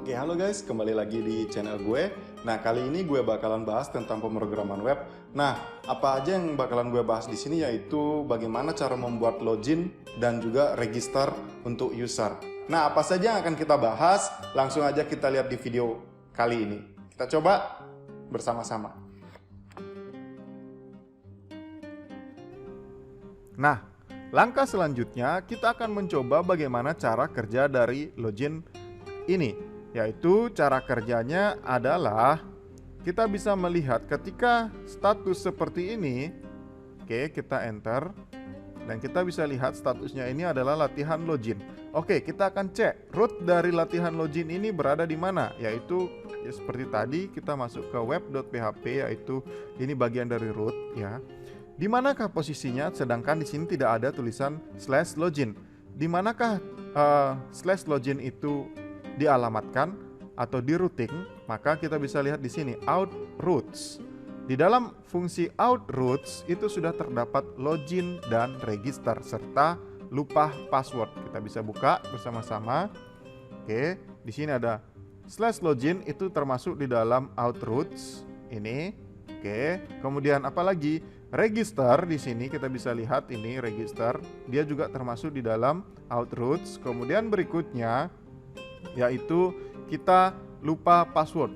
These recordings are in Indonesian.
Oke, halo guys, kembali lagi di channel gue. Nah, kali ini gue bakalan bahas tentang pemrograman web. Nah, apa aja yang bakalan gue bahas di sini yaitu bagaimana cara membuat login dan juga register untuk user. Nah, apa saja yang akan kita bahas? Langsung aja kita lihat di video kali ini. Kita coba bersama-sama. Nah, langkah selanjutnya kita akan mencoba bagaimana cara kerja dari login ini. Yaitu cara kerjanya adalah kita bisa melihat ketika status seperti ini. Oke, kita enter dan kita bisa lihat statusnya ini adalah latihan login. Oke, kita akan cek root dari latihan login ini berada di mana. Yaitu ya seperti tadi kita masuk ke web.php, yaitu ini bagian dari root ya. Di manakah posisinya? Sedangkan di sini tidak ada tulisan /login. Di manakah /login itu dialamatkan atau di routing? Maka kita bisa lihat di sini out routes. Di dalam fungsi out routes itu sudah terdapat login dan register serta lupa password. Kita bisa buka bersama-sama. Oke, di sini ada /login itu termasuk di dalam out routes ini. Oke, kemudian apalagi register di sini kita bisa lihat ini register, dia juga termasuk di dalam out routes. Kemudian berikutnya yaitu kita lupa password,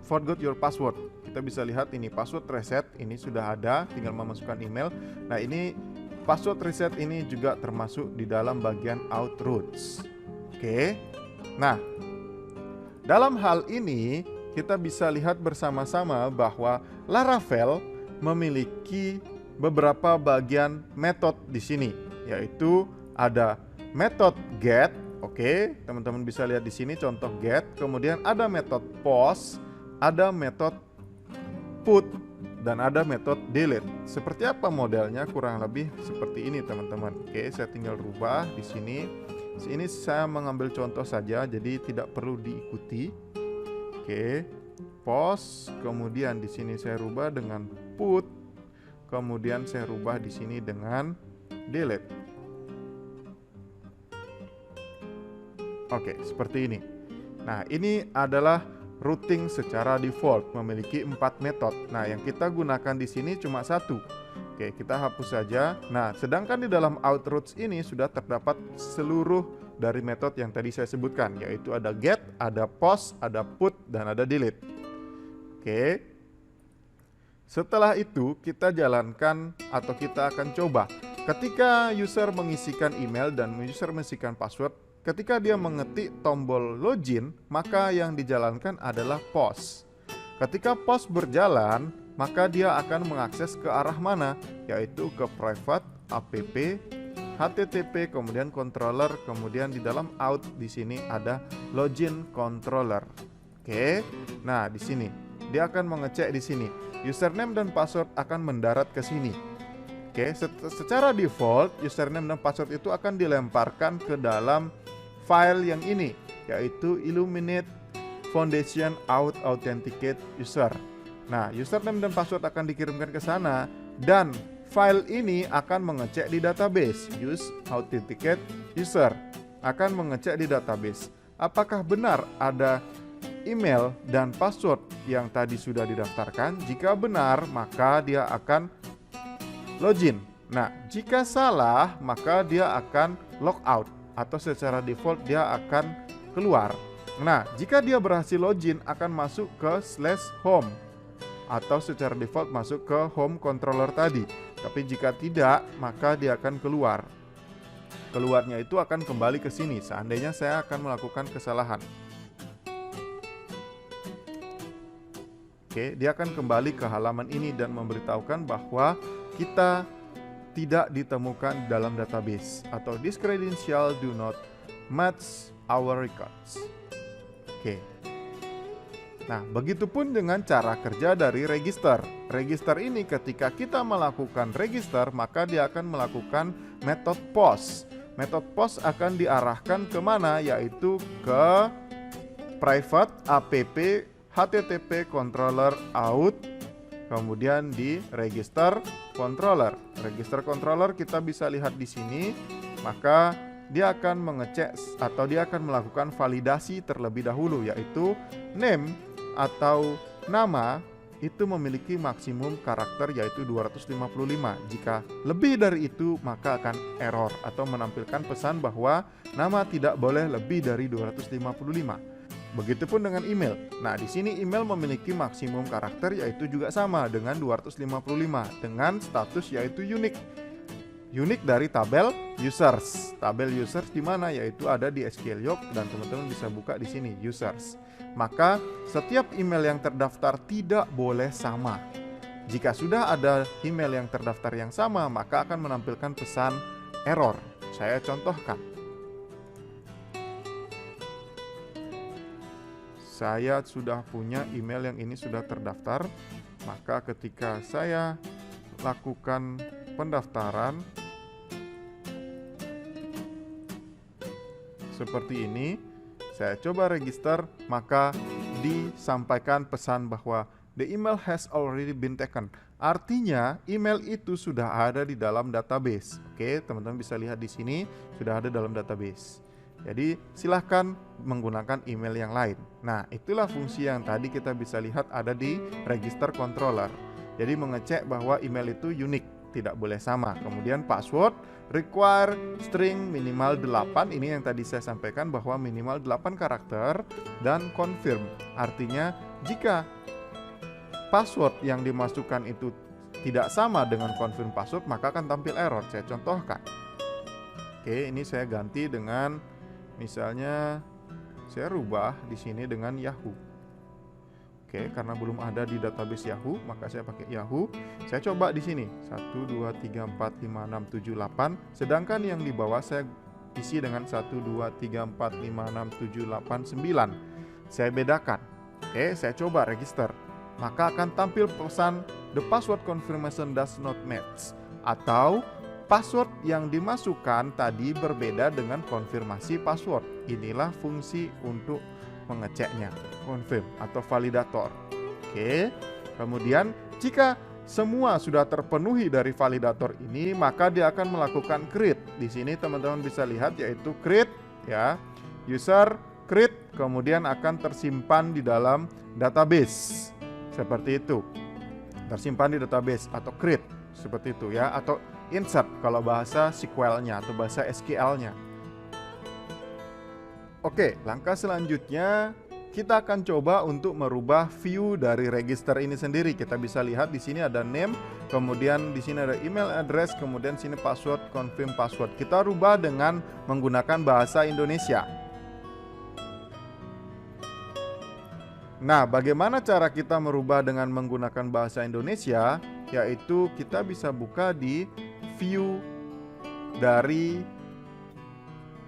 forgot your password. Kita bisa lihat ini password reset, ini sudah ada, tinggal memasukkan email. Nah, ini password reset ini juga termasuk di dalam bagian out routes. Oke. Nah, dalam hal ini kita bisa lihat bersama-sama bahwa Laravel memiliki beberapa bagian metode di sini, yaitu ada metode get. Oke, teman-teman bisa lihat di sini contoh get, kemudian ada metode post, ada metode put, dan ada metode delete. Seperti apa modelnya? Kurang lebih seperti ini, teman-teman. Oke, saya tinggal rubah di sini. Ini saya mengambil contoh saja, jadi tidak perlu diikuti. Oke, post, kemudian di sini saya rubah dengan put, kemudian saya rubah di sini dengan delete. Oke, seperti ini. Nah, ini adalah routing secara default, memiliki 4 metode. Nah, yang kita gunakan di sini cuma satu. Oke, kita hapus saja. Nah, sedangkan di dalam outroutes ini sudah terdapat seluruh dari metode yang tadi saya sebutkan, yaitu ada get, ada post, ada put, dan ada delete. Oke. Setelah itu kita jalankan atau kita akan coba. Ketika user mengisikan email dan user mengisikan password, ketika dia mengetik tombol login, maka yang dijalankan adalah post. Ketika post berjalan, maka dia akan mengakses ke arah mana? Yaitu ke private, app, HTTP, kemudian controller, kemudian di dalam out di sini ada login controller. Oke. Nah, di sini dia akan mengecek di sini. Username dan password akan mendarat ke sini. Oke, secara default username dan password itu akan dilemparkan ke dalam file yang ini, yaitu Illuminate Foundation Authenticate User. Nah, username dan password akan dikirimkan ke sana dan file ini akan mengecek di database. Use Authenticate User akan mengecek di database. Apakah benar ada email dan password yang tadi sudah didaftarkan? Jika benar, maka dia akan login. Nah, jika salah, maka dia akan logout atau secara default dia akan keluar. Nah, jika dia berhasil login akan masuk ke /home atau secara default masuk ke home controller tadi. Tapi jika tidak, maka dia akan keluar. Keluarnya itu akan kembali ke sini seandainya saya akan melakukan kesalahan. Oke, dia akan kembali ke halaman ini dan memberitahukan bahwa kita tidak ditemukan dalam database atau this credential do not match our records. Oke. Nah, begitupun dengan cara kerja dari register. Register ini ketika kita melakukan register, maka dia akan melakukan metode post. Metode post akan diarahkan kemana? Yaitu ke private, app, HTTP, controller, out, kemudian di register controller. Register controller kita bisa lihat di sini, maka dia akan mengecek atau dia akan melakukan validasi terlebih dahulu, yaitu name atau nama itu memiliki maksimum karakter yaitu 255. Jika lebih dari itu maka akan error atau menampilkan pesan bahwa nama tidak boleh lebih dari 255. Begitupun dengan email. Nah, di sini email memiliki maksimum karakter yaitu juga sama dengan 255 dengan status yaitu unique. Unique dari tabel users. Tabel users di mana? Yaitu ada di SQL Yoke dan teman-teman bisa buka di sini users. Maka setiap email yang terdaftar tidak boleh sama. Jika sudah ada email yang terdaftar yang sama, maka akan menampilkan pesan error. Saya contohkan. Saya sudah punya email yang ini sudah terdaftar, maka ketika saya lakukan pendaftaran seperti ini, saya coba register, maka disampaikan pesan bahwa the email has already been taken. Artinya email itu sudah ada di dalam database. Oke, teman-teman bisa lihat di sini sudah ada dalam database. Jadi silahkan menggunakan email yang lain. Nah, itulah fungsi yang tadi kita bisa lihat ada di register controller. Jadi mengecek bahwa email itu unik, tidak boleh sama. Kemudian password require string minimal 8. Ini yang tadi saya sampaikan bahwa minimal 8 karakter dan confirm. Artinya jika password yang dimasukkan itu tidak sama dengan confirm password, maka akan tampil error. Saya contohkan. Oke, ini saya ganti dengan misalnya saya rubah di sini dengan Yahoo. Oke, karena belum ada di database Yahoo, maka saya pakai Yahoo. Saya coba di sini 1 2 3 4 5 6 7 8. Sedangkan yang di bawah saya isi dengan 1 2 3 4 5 6 7 8 9. Saya bedakan. Oke, saya coba register. Maka akan tampil pesan the password confirmation does not match, atau password yang dimasukkan tadi berbeda dengan konfirmasi password. Inilah fungsi untuk mengeceknya, confirm atau validator. Oke, kemudian jika semua sudah terpenuhi dari validator ini, maka dia akan melakukan create. Di sini teman-teman bisa lihat yaitu create ya, user create, kemudian akan tersimpan di dalam database. Seperti itu. Tersimpan di database atau create seperti itu ya, atau insert kalau bahasa SQL-nya atau bahasa SQL-nya. Oke, langkah selanjutnya kita akan coba untuk merubah view dari register ini sendiri. Kita bisa lihat di sini ada name, kemudian di sini ada email address, kemudian sini password, confirm password. Kita rubah dengan menggunakan bahasa Indonesia. Nah, bagaimana cara kita merubah dengan menggunakan bahasa Indonesia? Yaitu kita bisa buka di view dari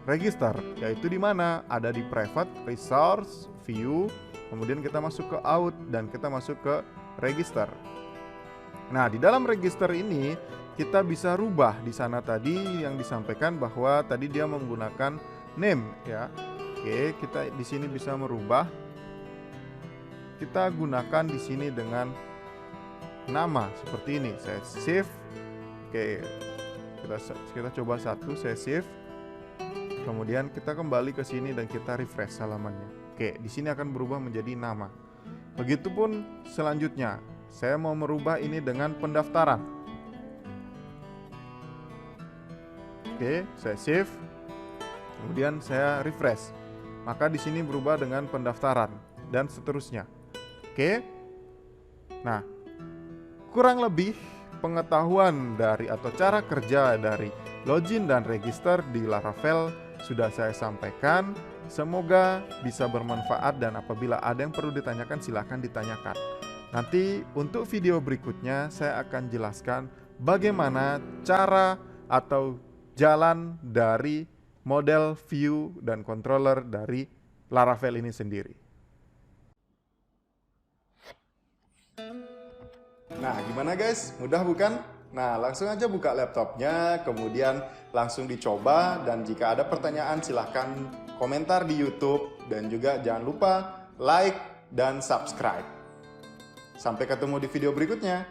register, yaitu di mana ada di private, resource, view, kemudian kita masuk ke out dan kita masuk ke register. Nah, di dalam register ini kita bisa rubah di sana tadi yang disampaikan bahwa tadi dia menggunakan name ya. Oke, kita di sini bisa merubah. Kita gunakan di sini dengan nama seperti ini. Saya save. Oke. Kita coba satu, saya save. Kemudian kita kembali ke sini dan kita refresh halamannya. Oke, di sini akan berubah menjadi nama. Begitupun selanjutnya, saya mau merubah ini dengan pendaftaran. Oke, saya save. Kemudian saya refresh. Maka di sini berubah dengan pendaftaran dan seterusnya. Oke. Nah, kurang lebih pengetahuan dari atau cara kerja dari login dan register di Laravel sudah saya sampaikan. Semoga bisa bermanfaat dan apabila ada yang perlu ditanyakan silahkan ditanyakan. Nanti untuk video berikutnya saya akan jelaskan bagaimana cara atau jalan dari model view dan controller dari Laravel ini sendiri. Nah, gimana guys? Mudah bukan? Nah, langsung aja buka laptopnya, kemudian langsung dicoba, dan jika ada pertanyaan silahkan komentar di YouTube, dan juga jangan lupa like dan subscribe. Sampai ketemu di video berikutnya.